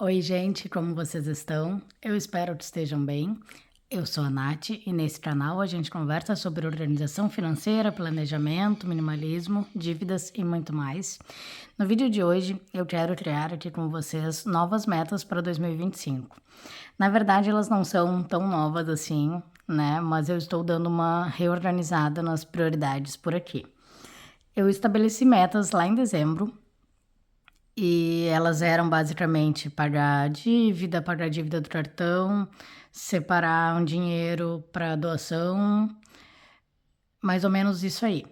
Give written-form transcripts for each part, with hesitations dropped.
Oi, gente, como vocês estão? Eu espero que estejam bem. Eu sou a Nath e nesse canal a gente conversa sobre organização financeira, planejamento, minimalismo, dívidas e muito mais. No vídeo de hoje eu quero criar aqui com vocês novas metas para 2025. Na verdade, elas não são tão novas assim, né? Mas eu estou dando uma reorganizada nas prioridades por aqui. Eu estabeleci metas lá em dezembro e elas eram basicamente pagar a dívida do cartão, separar um dinheiro para doação, mais ou menos isso aí.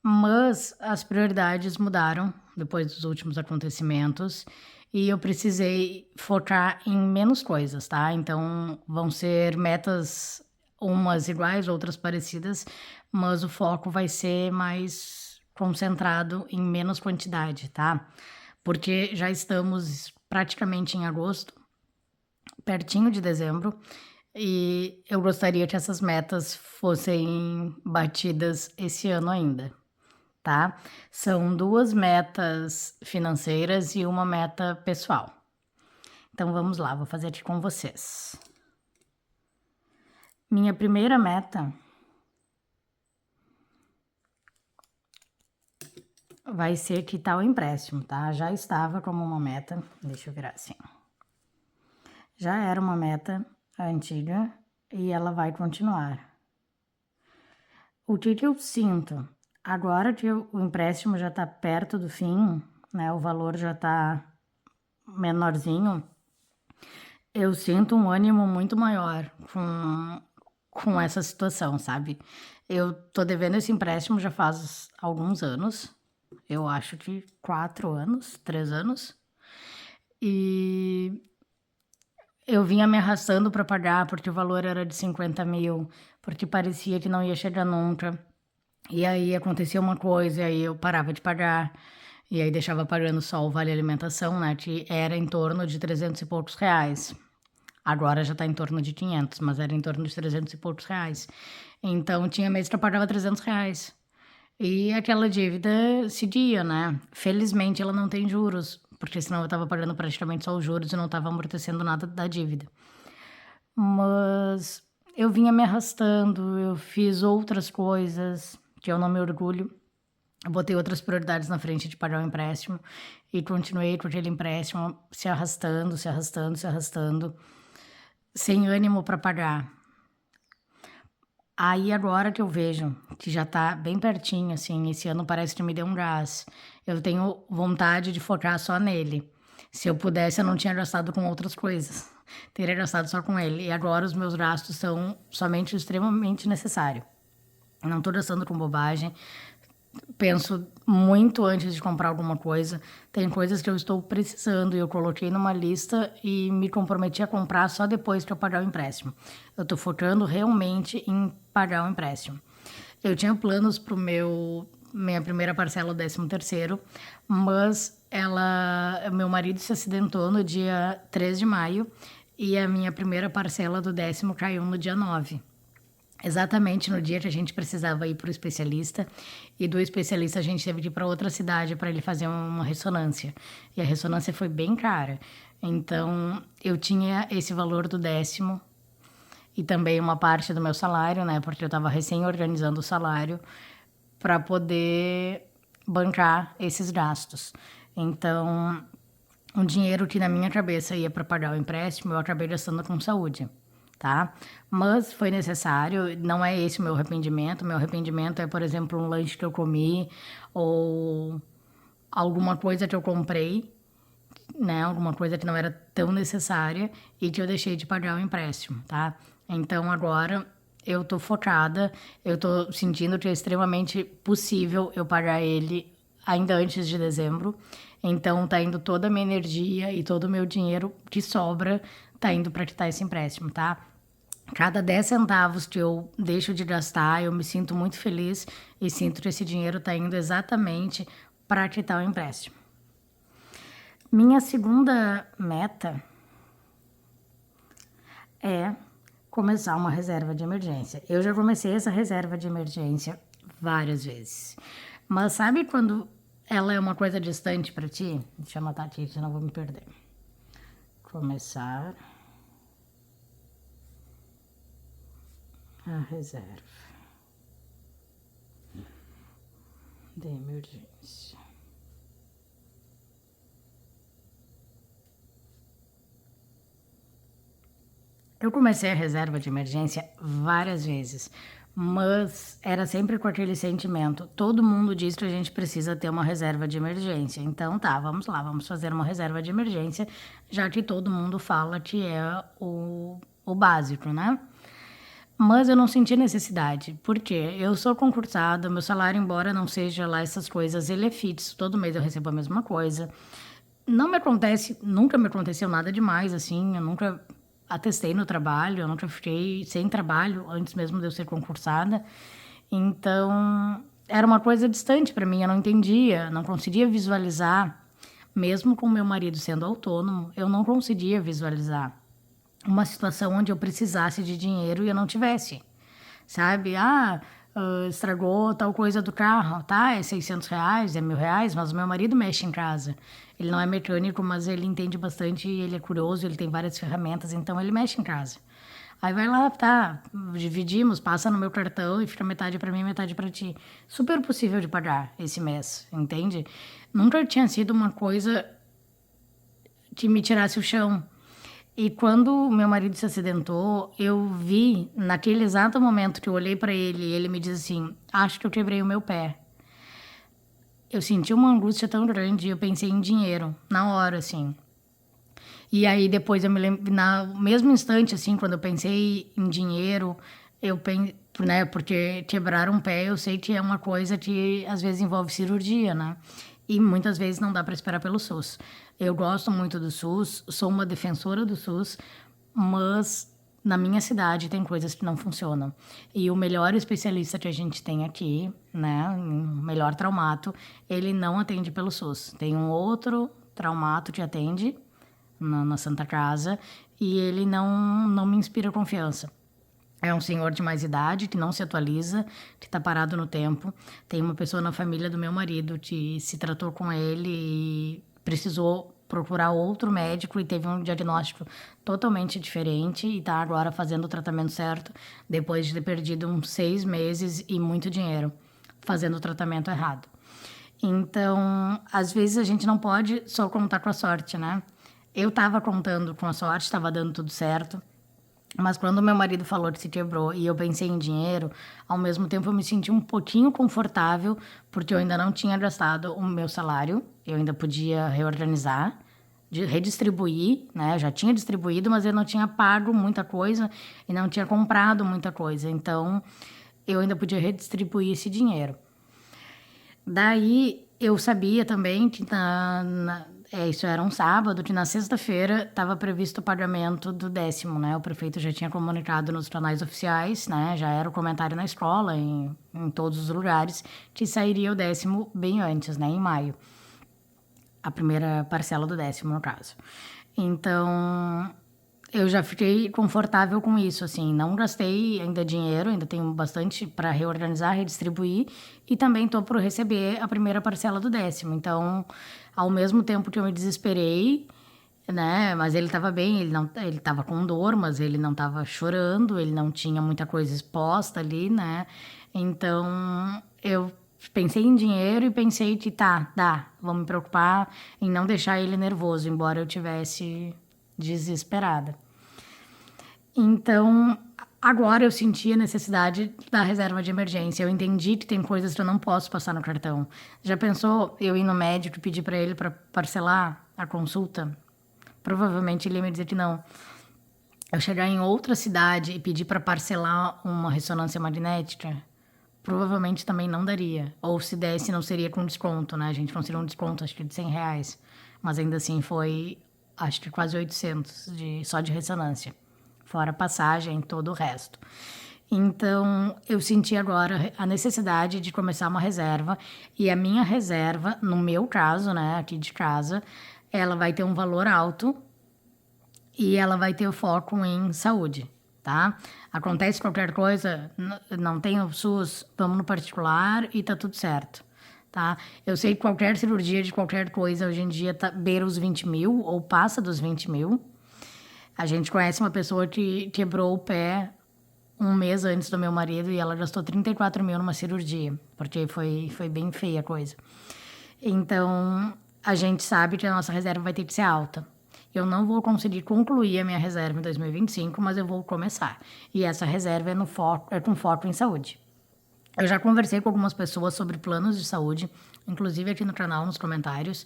Mas as prioridades mudaram depois dos últimos acontecimentos e eu precisei focar em menos coisas, tá? Então vão ser metas umas iguais, outras parecidas, mas o foco vai ser mais concentrado em menos quantidade, tá? Porque já estamos praticamente em agosto, pertinho de dezembro, e eu gostaria que essas metas fossem batidas esse ano ainda, tá? São duas metas financeiras e uma meta pessoal. Então vamos lá, vou fazer aqui com vocês. Minha primeira meta vai ser quitar o empréstimo, tá? Já estava como uma meta, deixa eu virar assim. Já era uma meta antiga e ela vai continuar. O que eu sinto agora que o empréstimo já está perto do fim, né? O valor já está menorzinho. Eu sinto um ânimo muito maior com essa situação, sabe? Eu tô devendo esse empréstimo já faz alguns anos. Eu acho que 4 anos, 3 anos. E eu vinha me arrastando para pagar porque o valor era de 50 mil, porque parecia que não ia chegar nunca. E aí acontecia uma coisa, e aí eu parava de pagar, e aí deixava pagando só o vale alimentação, né, que era em torno de 300 e poucos reais. Agora já tá em torno de 500, mas era em torno de 300 e poucos reais. Então tinha mês que eu pagava 300 reais. E aquela dívida seguia, né? Felizmente ela não tem juros, porque senão eu tava pagando praticamente só os juros e não tava amortecendo nada da dívida. Mas eu vinha me arrastando, eu fiz outras coisas que eu não me orgulho. Eu botei outras prioridades na frente de pagar o empréstimo e continuei com aquele empréstimo se arrastando, se arrastando, se arrastando, sem ânimo para pagar. Aí agora que eu vejo que já tá bem pertinho, assim, esse ano parece que me deu um gás. Eu tenho vontade de focar só nele. Se eu pudesse, eu não tinha gastado com outras coisas. Teria gastado só com ele. E agora os meus gastos são somente o extremamente necessário. Eu não tô gastando com bobagem. Penso muito antes de comprar alguma coisa. Tem coisas que eu estou precisando e eu coloquei numa lista e me comprometi a comprar só depois que eu pagar o empréstimo. Eu estou focando realmente em pagar o empréstimo. Eu tinha planos para minha primeira parcela do 13º, mas meu marido se acidentou no dia 3 de maio e a minha primeira parcela do 10º caiu no dia 9. Exatamente no dia que a gente precisava ir para o especialista, e do especialista a gente teve que ir para outra cidade para ele fazer uma ressonância. E a ressonância foi bem cara. Então eu tinha esse valor do 10º e também uma parte do meu salário, né? Porque eu estava recém organizando o salário para poder bancar esses gastos. Então, um dinheiro que na minha cabeça ia para pagar o empréstimo, eu acabei gastando com saúde, tá? Mas foi necessário, não é esse o meu arrependimento. Meu arrependimento é, por exemplo, um lanche que eu comi ou alguma coisa que eu comprei, né? Alguma coisa que não era tão necessária e que eu deixei de pagar o empréstimo, tá? Então agora eu tô focada, eu tô sentindo que é extremamente possível eu pagar ele ainda antes de dezembro. Então tá indo toda a minha energia e todo o meu dinheiro que sobra tá indo para quitar esse empréstimo, tá? Cada 10 centavos que eu deixo de gastar, eu me sinto muito feliz e sinto que esse dinheiro tá indo exatamente para quitar o empréstimo. Minha segunda meta é começar uma reserva de emergência. Eu já comecei essa reserva de emergência várias vezes. Mas sabe quando ela é uma coisa distante para ti? Deixa eu anotar aqui, senão eu vou me perder. começar a reserva de emergência. Eu comecei a reserva de emergência várias vezes, mas era sempre com aquele sentimento. Todo mundo diz que a gente precisa ter uma reserva de emergência. Então tá, vamos lá, vamos fazer uma reserva de emergência, já que todo mundo fala que é o básico, né? Mas eu não senti necessidade, porque eu sou concursada, meu salário, embora não seja lá essas coisas, ele é fixo, todo mês eu recebo a mesma coisa. Não me acontece, nunca me aconteceu nada demais, assim, eu nunca atestei no trabalho, eu nunca fiquei sem trabalho antes mesmo de eu ser concursada. Então, era uma coisa distante para mim, eu não entendia, não conseguia visualizar, mesmo com meu marido sendo autônomo, eu não conseguia visualizar uma situação onde eu precisasse de dinheiro e eu não tivesse, sabe? Estragou tal coisa do carro, tá? É R$ 600, é R$ 1.000, mas o meu marido mexe em casa. Ele não é mecânico, mas ele entende bastante, ele é curioso, ele tem várias ferramentas, então ele mexe em casa. Aí vai lá, tá, dividimos, passa no meu cartão e fica metade para mim, metade para ti. Super possível de pagar esse mês, entende? Nunca tinha sido uma coisa que me tirasse o chão. E quando meu marido se acidentou, eu vi, naquele exato momento que eu olhei para ele e ele me disse assim: acho que eu quebrei o meu pé. Eu senti uma angústia tão grande, eu pensei em dinheiro, na hora, assim. E aí depois eu me lembro, no mesmo instante, assim, quando eu pensei em dinheiro, eu pensei, né, porque quebrar um pé eu sei que é uma coisa que às vezes envolve cirurgia, né? E muitas vezes não dá para esperar pelo SUS. Eu gosto muito do SUS, sou uma defensora do SUS, mas na minha cidade tem coisas que não funcionam. E o melhor especialista que a gente tem aqui, né, o melhor traumato, ele não atende pelo SUS. Tem um outro traumato que atende na Santa Casa e ele não me inspira confiança. É um senhor de mais idade que não se atualiza, que está parado no tempo. Tem uma pessoa na família do meu marido que se tratou com ele e precisou procurar outro médico e teve um diagnóstico totalmente diferente e está agora fazendo o tratamento certo depois de ter perdido uns 6 meses e muito dinheiro fazendo o tratamento errado. Então, às vezes a gente não pode só contar com a sorte, né? Eu estava contando com a sorte, estava dando tudo certo. Mas quando meu marido falou que se quebrou e eu pensei em dinheiro, ao mesmo tempo eu me senti um pouquinho confortável, porque eu ainda não tinha gastado o meu salário, eu ainda podia reorganizar, redistribuir, né? Eu já tinha distribuído, mas eu não tinha pago muita coisa e não tinha comprado muita coisa. Então, eu ainda podia redistribuir esse dinheiro. Daí, eu sabia também que isso era um sábado, que na sexta-feira estava previsto o pagamento do 10º, né? O prefeito já tinha comunicado nos canais oficiais, né? Já era o comentário na escola, em todos os lugares, que sairia o 10º bem antes, né? Em maio. A primeira parcela do 10º, no caso. Então, eu já fiquei confortável com isso, assim, não gastei ainda dinheiro, ainda tenho bastante para reorganizar, redistribuir, e também estou por receber a primeira parcela do 10º. Então, ao mesmo tempo que eu me desesperei, né, mas ele estava bem, ele estava com dor, mas ele não estava chorando, ele não tinha muita coisa exposta ali, né, então eu pensei em dinheiro e pensei que dá, vou me preocupar em não deixar ele nervoso, embora eu tivesse desesperada. Então, agora eu senti a necessidade da reserva de emergência. Eu entendi que tem coisas que eu não posso passar no cartão. Já pensou eu ir no médico e pedir para ele para parcelar a consulta? Provavelmente ele ia me dizer que não. Eu chegar em outra cidade e pedir para parcelar uma ressonância magnética? Provavelmente também não daria. Ou se desse, não seria com desconto, né? A gente conseguiu um desconto, acho que de R$ 100. Mas ainda assim foi, acho que quase 800 só de ressonância. Fora passagem, todo o resto. Então, eu senti agora a necessidade de começar uma reserva. E a minha reserva, no meu caso, né, aqui de casa, ela vai ter um valor alto e ela vai ter o foco em saúde, tá? Acontece qualquer coisa, não tem o SUS, vamos no particular e tá tudo certo, tá? Eu sei que qualquer cirurgia de qualquer coisa hoje em dia beira os 20 mil ou passa dos 20 mil. A gente conhece uma pessoa que quebrou o pé um mês antes do meu marido e ela gastou 34 mil numa cirurgia, porque foi bem feia a coisa. Então, a gente sabe que a nossa reserva vai ter que ser alta. Eu não vou conseguir concluir a minha reserva em 2025, mas eu vou começar. E essa reserva é com foco em saúde. Eu já conversei com algumas pessoas sobre planos de saúde, inclusive aqui no canal, nos comentários.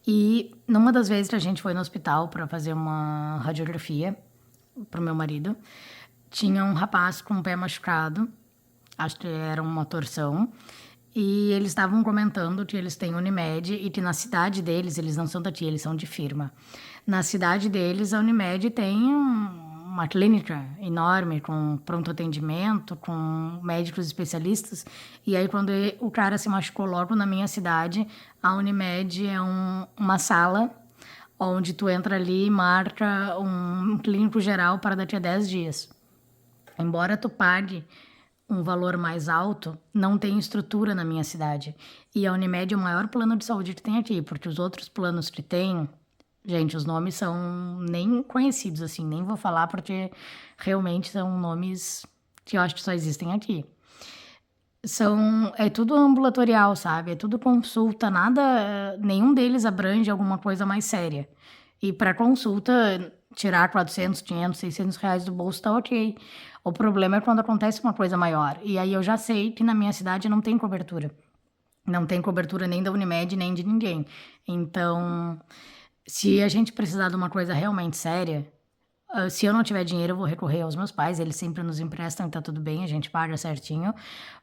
E numa das vezes que a gente foi no hospital para fazer uma radiografia para o meu marido, tinha um rapaz com o pé machucado, acho que era uma torção, e eles estavam comentando que eles têm Unimed e que na cidade deles, eles não são daqui, eles são de firma. Na cidade deles, a Unimed tem uma clínica enorme, com pronto atendimento, com médicos especialistas. E aí, quando o cara se machucou logo na minha cidade, a Unimed é uma sala onde tu entra ali e marca um clínico geral para daqui a 10 dias. Embora tu pague um valor mais alto, não tem estrutura na minha cidade. E a Unimed é o maior plano de saúde que tem aqui, porque os outros planos que tem, gente, os nomes são nem conhecidos, assim, nem vou falar, porque realmente são nomes que eu acho que só existem aqui. É tudo ambulatorial, sabe? É tudo consulta, nada, nenhum deles abrange alguma coisa mais séria. E para consulta, tirar 400, 500, 600 reais do bolso tá ok. O problema é quando acontece uma coisa maior. E aí eu já sei que na minha cidade não tem cobertura. Não tem cobertura nem da Unimed, nem de ninguém. Então, se a gente precisar de uma coisa realmente séria, se eu não tiver dinheiro, eu vou recorrer aos meus pais. Eles sempre nos emprestam e tá tudo bem, a gente paga certinho.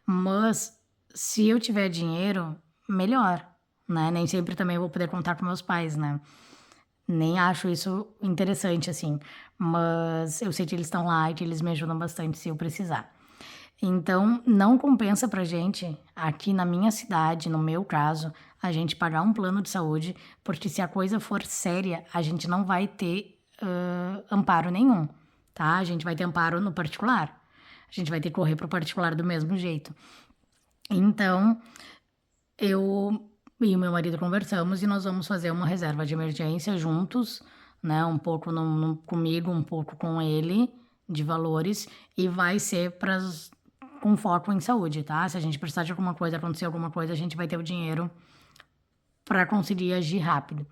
Mas se eu tiver dinheiro, melhor, né? Nem sempre também vou poder contar com meus pais, né? Nem acho isso interessante, assim. Mas eu sei que eles estão lá e que eles me ajudam bastante se eu precisar. Então, não compensa pra gente, aqui na minha cidade, no meu caso, a gente pagar um plano de saúde, porque se a coisa for séria, a gente não vai ter amparo nenhum, tá? A gente vai ter amparo no particular. A gente vai ter que correr pro particular do mesmo jeito. Então, eu e o meu marido conversamos e nós vamos fazer uma reserva de emergência juntos, né? Um pouco comigo, um pouco com ele, de valores, e vai ser com foco em saúde, tá? Se a gente precisar de alguma coisa, acontecer alguma coisa, a gente vai ter o dinheiro para conseguir agir rápido.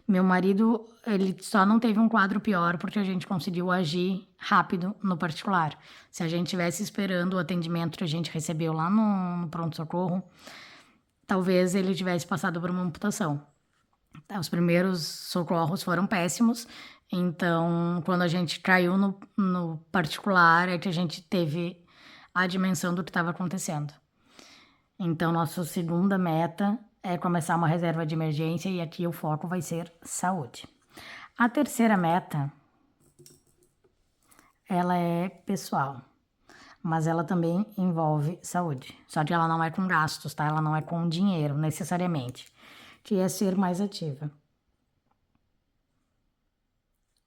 Meu marido, ele só não teve um quadro pior porque a gente conseguiu agir rápido no particular. Se a gente tivesse esperando o atendimento que a gente recebeu lá no pronto-socorro, talvez ele tivesse passado por uma amputação. Os primeiros socorros foram péssimos, então quando a gente caiu no particular é que a gente teve a dimensão do que estava acontecendo. Então, nossa segunda meta é começar uma reserva de emergência e aqui o foco vai ser saúde. A terceira meta, ela é pessoal, mas ela também envolve saúde. Só que ela não é com gastos, tá? Ela não é com dinheiro, necessariamente, que é ser mais ativa.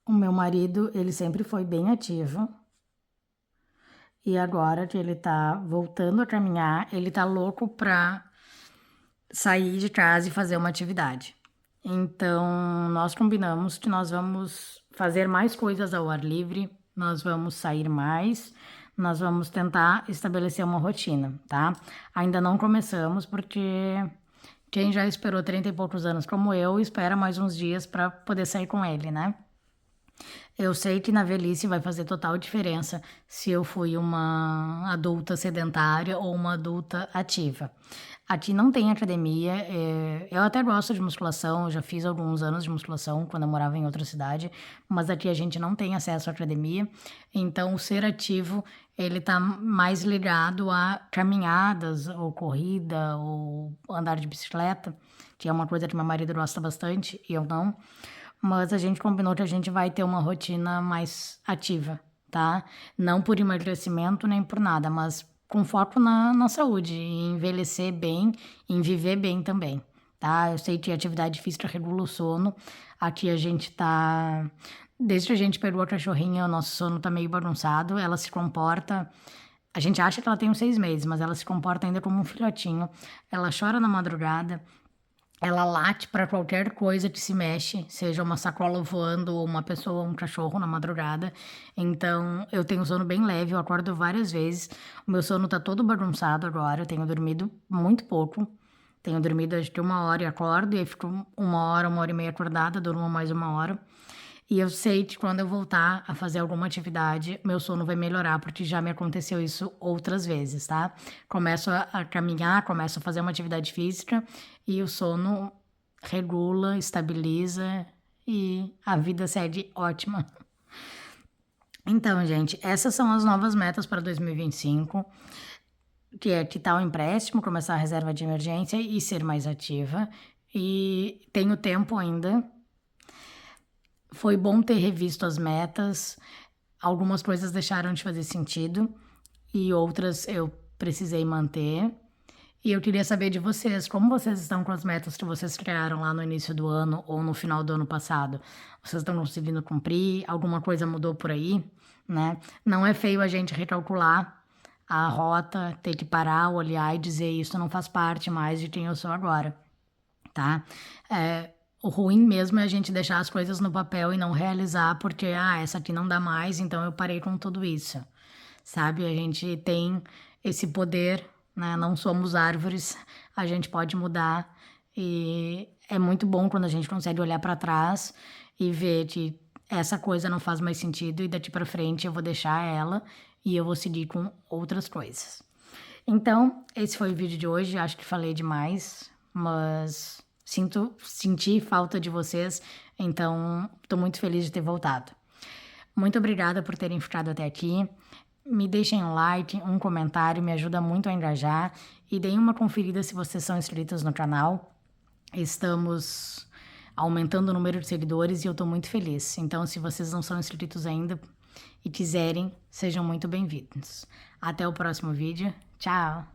O meu marido, ele sempre foi bem ativo. E agora que ele tá voltando a caminhar, ele tá louco pra sair de casa e fazer uma atividade. Então, nós combinamos que nós vamos fazer mais coisas ao ar livre, nós vamos sair mais, nós vamos tentar estabelecer uma rotina, tá? Ainda não começamos porque quem já esperou 30 e poucos anos como eu, espera mais uns dias para poder sair com ele, né? Eu sei que na velhice vai fazer total diferença se eu fui uma adulta sedentária ou uma adulta ativa. Aqui não tem academia, eu até gosto de musculação, eu já fiz alguns anos de musculação quando eu morava em outra cidade, mas aqui a gente não tem acesso à academia, então o ser ativo, ele tá mais ligado a caminhadas, ou corrida, ou andar de bicicleta, que é uma coisa que meu marido gosta bastante e eu não. Mas a gente combinou que a gente vai ter uma rotina mais ativa, tá? Não por emagrecimento nem por nada, mas com foco na saúde, em envelhecer bem, em viver bem também, tá? Eu sei que a atividade física regula o sono. Aqui a gente tá. Desde que a gente pegou a cachorrinha, o nosso sono tá meio bagunçado. Ela se comporta. A gente acha que ela tem uns 6 meses, mas ela se comporta ainda como um filhotinho. Ela chora na madrugada. ela late para qualquer coisa que se mexe, seja uma sacola voando ou uma pessoa ou um cachorro na madrugada. Então, eu tenho sono bem leve, eu acordo várias vezes. O meu sono tá todo bagunçado agora, eu tenho dormido muito pouco. Tenho dormido acho que 1 hora e acordo, e aí fico 1 hora, 1 hora e meia acordada, durmo mais 1 hora. E eu sei que quando eu voltar a fazer alguma atividade, meu sono vai melhorar, porque já me aconteceu isso outras vezes, tá? Começo a caminhar, começo a fazer uma atividade física e o sono regula, estabiliza e a vida segue ótima. Então, gente, essas são as novas metas para 2025, que é quitar o empréstimo, começar a reserva de emergência e ser mais ativa. E tenho tempo ainda. Foi bom ter revisto as metas. Algumas coisas deixaram de fazer sentido e outras eu precisei manter. E eu queria saber de vocês, como vocês estão com as metas que vocês criaram lá no início do ano ou no final do ano passado? Vocês estão conseguindo cumprir? Alguma coisa mudou por aí, né? Não é feio a gente recalcular a rota, ter que parar, olhar e dizer isso não faz parte mais de quem eu sou agora, tá? O ruim mesmo é a gente deixar as coisas no papel e não realizar, porque, essa aqui não dá mais, então eu parei com tudo isso, sabe? A gente tem esse poder, né? Não somos árvores, a gente pode mudar e é muito bom quando a gente consegue olhar para trás e ver que essa coisa não faz mais sentido e daqui para frente eu vou deixar ela e eu vou seguir com outras coisas. Então, esse foi o vídeo de hoje. Acho que falei demais, mas senti falta de vocês, então tô muito feliz de ter voltado. Muito obrigada por terem ficado até aqui. Me deixem um like, um comentário, me ajuda muito a engajar. E deem uma conferida se vocês são inscritos no canal. Estamos aumentando o número de seguidores e eu tô muito feliz. Então, se vocês não são inscritos ainda e quiserem, sejam muito bem-vindos. Até o próximo vídeo. Tchau!